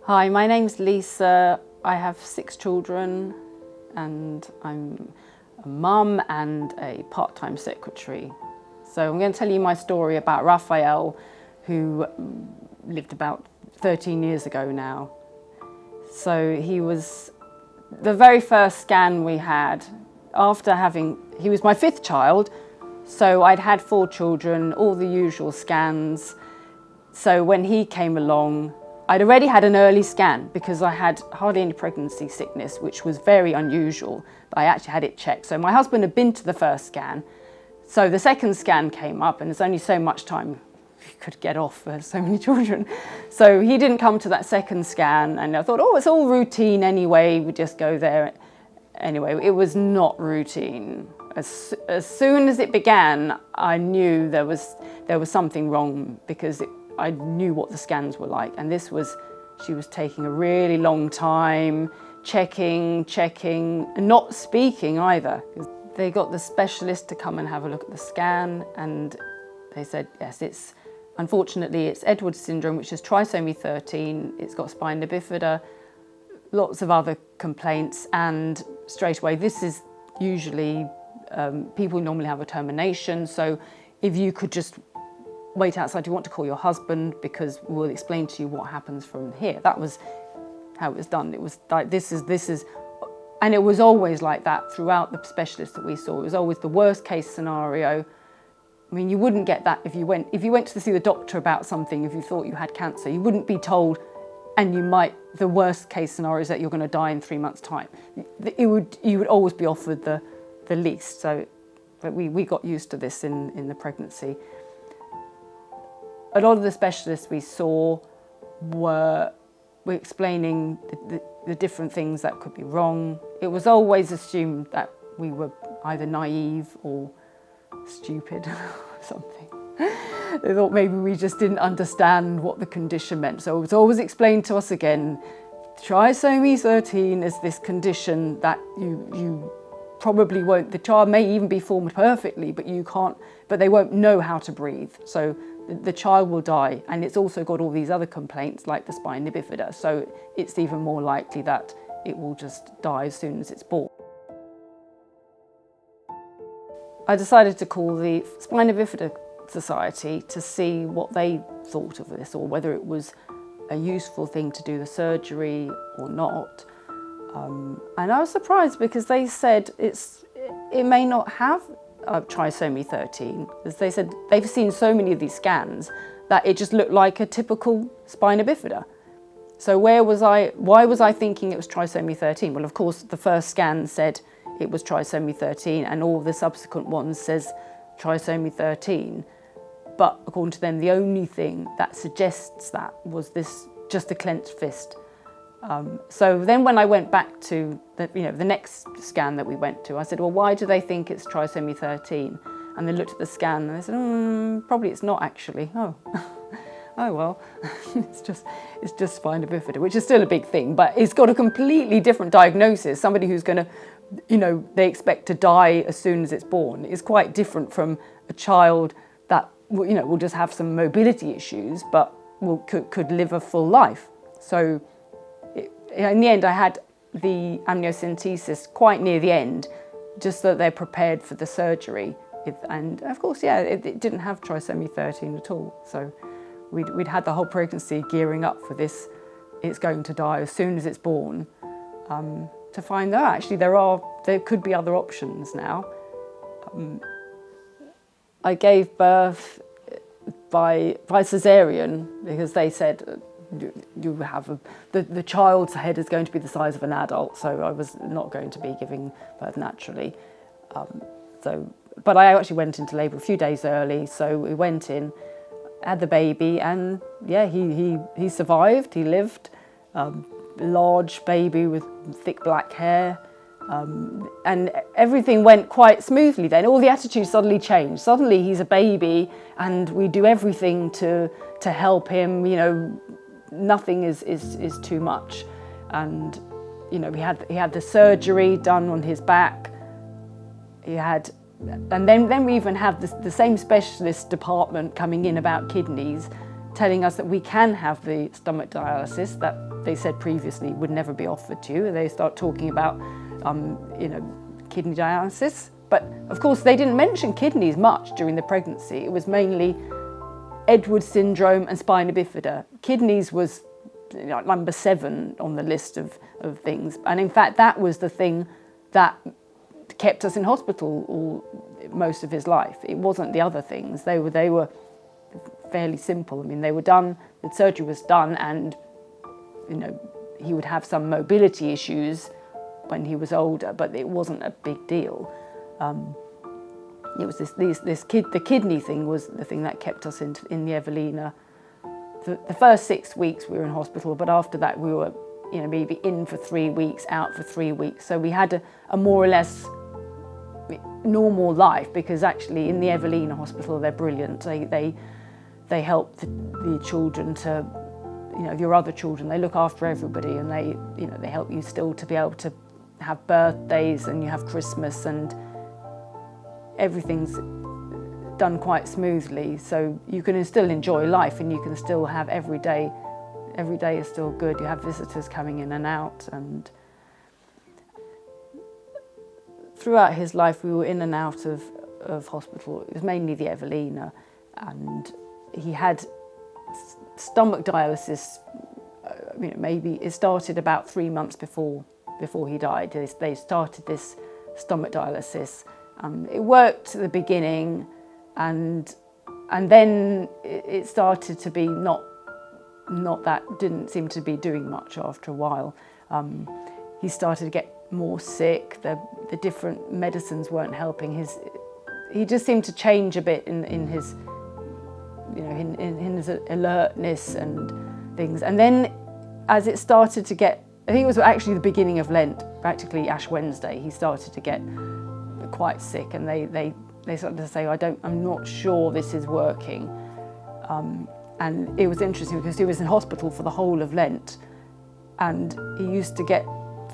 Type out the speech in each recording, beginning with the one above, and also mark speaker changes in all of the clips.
Speaker 1: Hi, my name's Lisa. I have 6 children and I'm a mum and a part-time secretary. So I'm going to tell you my story about Raphael, who lived about 13 years ago now. So he was the very first scan we had he was my 5th child, so I'd had 4 children, all the usual scans. So when he came along, I'd already had an early scan because I had hardly any pregnancy sickness, which was very unusual. I actually had it checked. So my husband had been to the first scan. So the second scan came up, and there's only so much time you could get off for so many children. So he didn't come to that second scan, and I thought, oh, it's all routine anyway, we just go there. Anyway, it was not routine. As soon as it began, I knew there was something wrong because I knew what the scans were like, and she was taking a really long time, checking, and not speaking either. They got the specialist to come and have a look at the scan, and they said, yes, unfortunately it's Edwards syndrome, which is trisomy 13, it's got spina bifida, lots of other complaints, and straight away, this is usually, people normally have a termination, so if you could just wait outside, you want to call your husband because we'll explain to you what happens from here. That was how it was done. It was like, this is, and it was always like that throughout the specialists that we saw. It was always the worst case scenario. I mean, you wouldn't get that if you went to see the doctor about something, if you thought you had cancer, you wouldn't be told, and the worst case scenario is that you're going to die in 3 months' time. You would always be offered the least. So, but we got used to this in the pregnancy. A lot of the specialists we saw were explaining the different things that could be wrong. It was always assumed that we were either naive or stupid or something. They thought maybe we just didn't understand what the condition meant. So it was always explained to us again, trisomy 13 is this condition that you probably won't, the child may even be formed perfectly, but they won't know how to breathe. So the child will die, and it's also got all these other complaints like the spina bifida, so it's even more likely that it will just die as soon as it's born. I decided to call the Spina Bifida Society to see what they thought of this, or whether it was a useful thing to do the surgery or not. And I was surprised because they said it may not have trisomy 13, as they said they've seen so many of these scans that it just looked like a typical spina bifida. So why was I thinking it was trisomy 13? Well, of course, the first scan said it was trisomy 13, and all the subsequent ones says trisomy 13. But according to them, the only thing that suggests that was just a clenched fist. So then when I went back to the next scan that we went to, I said, well, why do they think it's trisomy 13? And they looked at the scan and they said, probably it's not actually. Oh, oh well, it's just spina bifida, which is still a big thing, but it's got a completely different diagnosis. Somebody who's going to, they expect to die as soon as it's born is quite different from a child that, will just have some mobility issues, but could live a full life. So in the end, I had the amniocentesis quite near the end, just so that they're prepared for the surgery. And of course, it didn't have trisomy 13 at all. So we'd had the whole pregnancy gearing up for this. It's going to die as soon as it's born. To find that actually there could be other options now. I gave birth by cesarean because they said, you have the child's head is going to be the size of an adult, so I was not going to be giving birth naturally. But I actually went into labour a few days early, so we went in, had the baby, and he survived. He lived. Large baby with thick black hair, and everything went quite smoothly then. All the attitudes suddenly changed. Suddenly he's a baby, and we do everything to help him. Nothing is too much, and he had the surgery done on his back. And then we even had the same specialist department coming in about kidneys, telling us that we can have the stomach dialysis that they said previously would never be offered to you. They start talking about, kidney dialysis. But of course, they didn't mention kidneys much during the pregnancy. It was mainly Edwards syndrome and spina bifida. Kidneys was number 7 on the list of things. And in fact, that was the thing that kept us in hospital most of his life. It wasn't the other things. They were fairly simple. I mean, they were done, the surgery was done, and he would have some mobility issues when he was older, but it wasn't a big deal. It was the kidney thing was the thing that kept us in the Evelina. The first 6 weeks we were in hospital, but after that we were, maybe in for 3 weeks, out for 3 weeks. So we had a more or less normal life, because actually in the Evelina hospital they're brilliant. They help the children to, your other children, they look after everybody, and they help you still to be able to have birthdays, and you have Christmas, and everything's done quite smoothly, so you can still enjoy life, and you can still have every day is still good. You have visitors coming in and out, and throughout his life we were in and out of hospital. It was mainly the Evelina, and he had stomach dialysis. Maybe it started about 3 months before he died. They started this stomach dialysis. It worked at the beginning, and then it started to be not that, didn't seem to be doing much after a while. He started to get more sick. The different medicines weren't helping. He just seemed to change a bit in his in his alertness and things. And then as it started to get, I think it was actually the beginning of Lent, practically Ash Wednesday, he started to get quite sick, and they started to say, I'm not sure this is working. And it was interesting because he was in hospital for the whole of Lent, and he used to get,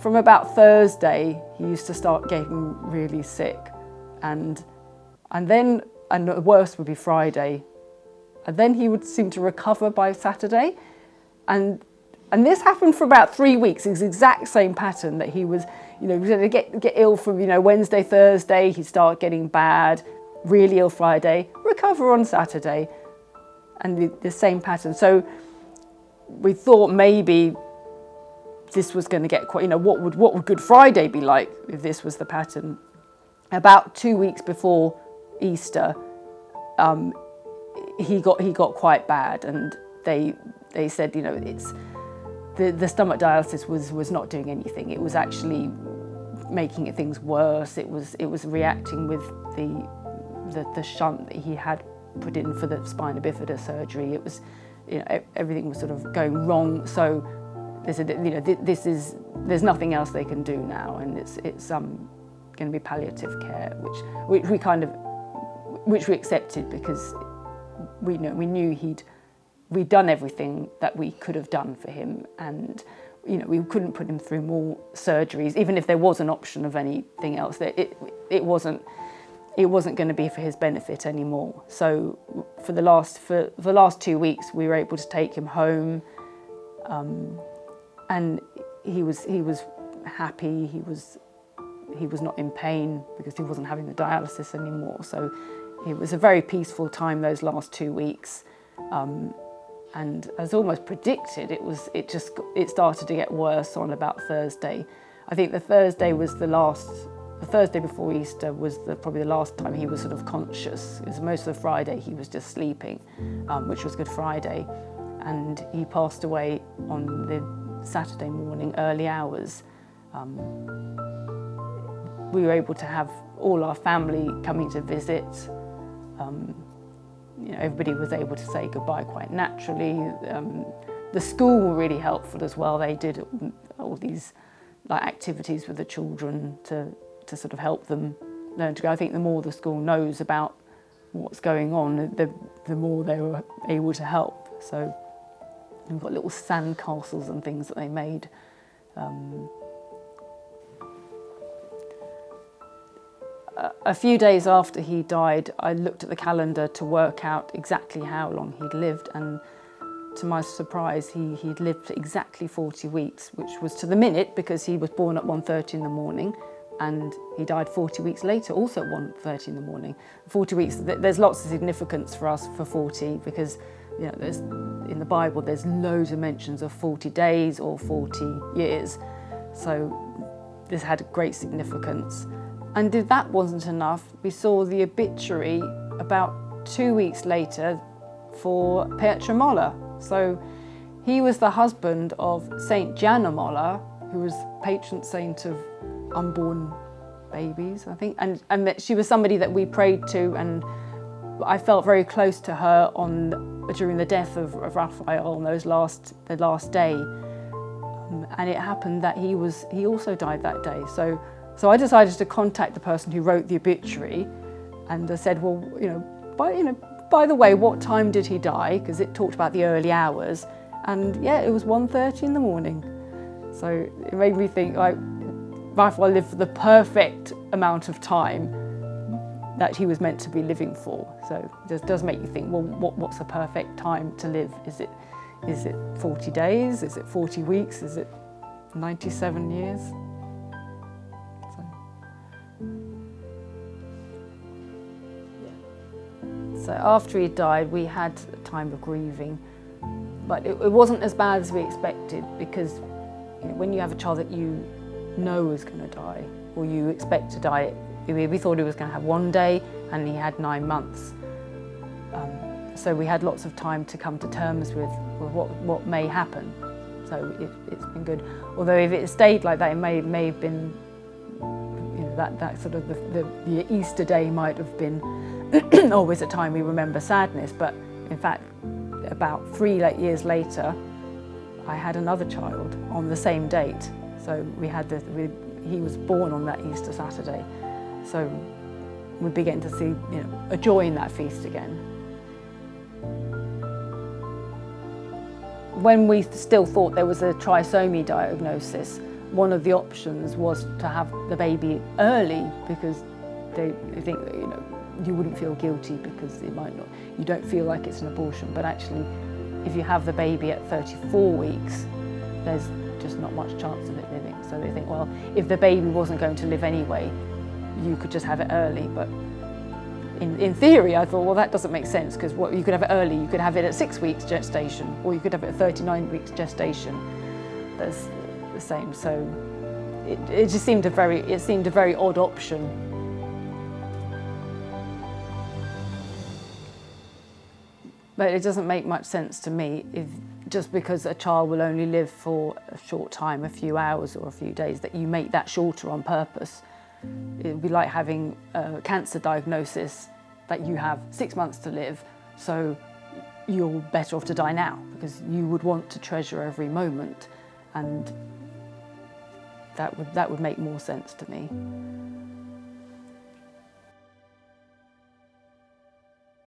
Speaker 1: from about Thursday, he used to start getting really sick, and the worst would be Friday, and then he would seem to recover by Saturday, and this happened for about 3 weeks. It was the exact same pattern that he was, get ill from, Wednesday, Thursday, he'd start getting bad, really ill Friday, recover on Saturday, and the same pattern. So we thought maybe this was going to get quite, what would Good Friday be like if this was the pattern? About 2 weeks before Easter, he got quite bad, and they said, it's the stomach dialysis was not doing anything. It was actually making things worse. It was reacting with the shunt that he had put in for the spina bifida surgery. It was, everything was sort of going wrong. So they said, there's nothing else they can do now, and it's going to be palliative care, which we accepted, because we knew we'd done everything that we could have done for him, and we couldn't put him through more surgeries, even if there was an option of anything else. It wasn't going to be for his benefit anymore. So for the last 2 weeks, we were able to take him home, and he was happy. He was not in pain because he wasn't having the dialysis anymore. So it was a very peaceful time those last 2 weeks. And as almost predicted, it started to get worse on about Thursday. I think the Thursday before Easter was probably the last time he was sort of conscious. It was most of the Friday he was just sleeping, which was Good Friday. And he passed away on the Saturday morning, early hours. We were able to have all our family coming to visit. Everybody was able to say goodbye quite naturally. The school were really helpful as well. They did all these activities with the children to sort of help them learn to go. I think the more the school knows about what's going on, the more they were able to help. So we've got little sand castles and things that they made. A few days after he died, I looked at the calendar to work out exactly how long he'd lived, and to my surprise, he'd lived exactly 40 weeks, which was to the minute because he was born at 1:30 in the morning and he died 40 weeks later, also at 1:30 in the morning. 40 weeks, there's lots of significance for us for 40 because in the Bible there's loads of mentions of 40 days or 40 years. So this had great significance. And if that wasn't enough, we saw the obituary about 2 weeks later for Pietro Molla. So he was the husband of Saint Gianna Molla, who was patron saint of unborn babies, I think. And she was somebody that we prayed to, and I felt very close to her during the death of Raphael on the last day. And it happened that he also died that day. So I decided to contact the person who wrote the obituary, and I said, well, by the way, what time did he die? Because it talked about the early hours, and yeah, it was 1:30 in the morning. So it made me think, like, Raphael lived for the perfect amount of time that he was meant to be living for. So it does make you think, well, what's the perfect time to live? Is it 40 days? Is it 40 weeks? Is it 97 years? So after he died, we had a time of grieving, but it wasn't as bad as we expected, because when you have a child that you know is going to die, or you expect to die, we thought he was going to have one day, and he had 9 months. So we had lots of time to come to terms with what may happen. So it's been good. Although if it stayed like that, it may have been, that sort of the Easter day might have been always a time we remember sadness. But in fact, about 3 years later, I had another child on the same date. So he was born on that Easter Saturday. So we began to see a joy in that feast again. When we still thought there was a trisomy diagnosis, one of the options was to have the baby early, because they think that you wouldn't feel guilty because you don't feel like it's an abortion. But actually, if you have the baby at 34 weeks, there's just not much chance of it living. So they think, well, if the baby wasn't going to live anyway, you could just have it early. But in theory, I thought, well, that doesn't make sense, because you could have it early. You could have it at 6 weeks gestation, or you could have it at 39 weeks gestation. That's the same. So it just seemed a very odd option. But it doesn't make much sense to me if just because a child will only live for a short time, a few hours or a few days, that you make that shorter on purpose. It would be like having a cancer diagnosis that you have 6 months to live, so you're better off to die now, because you would want to treasure every moment, and that would make more sense to me.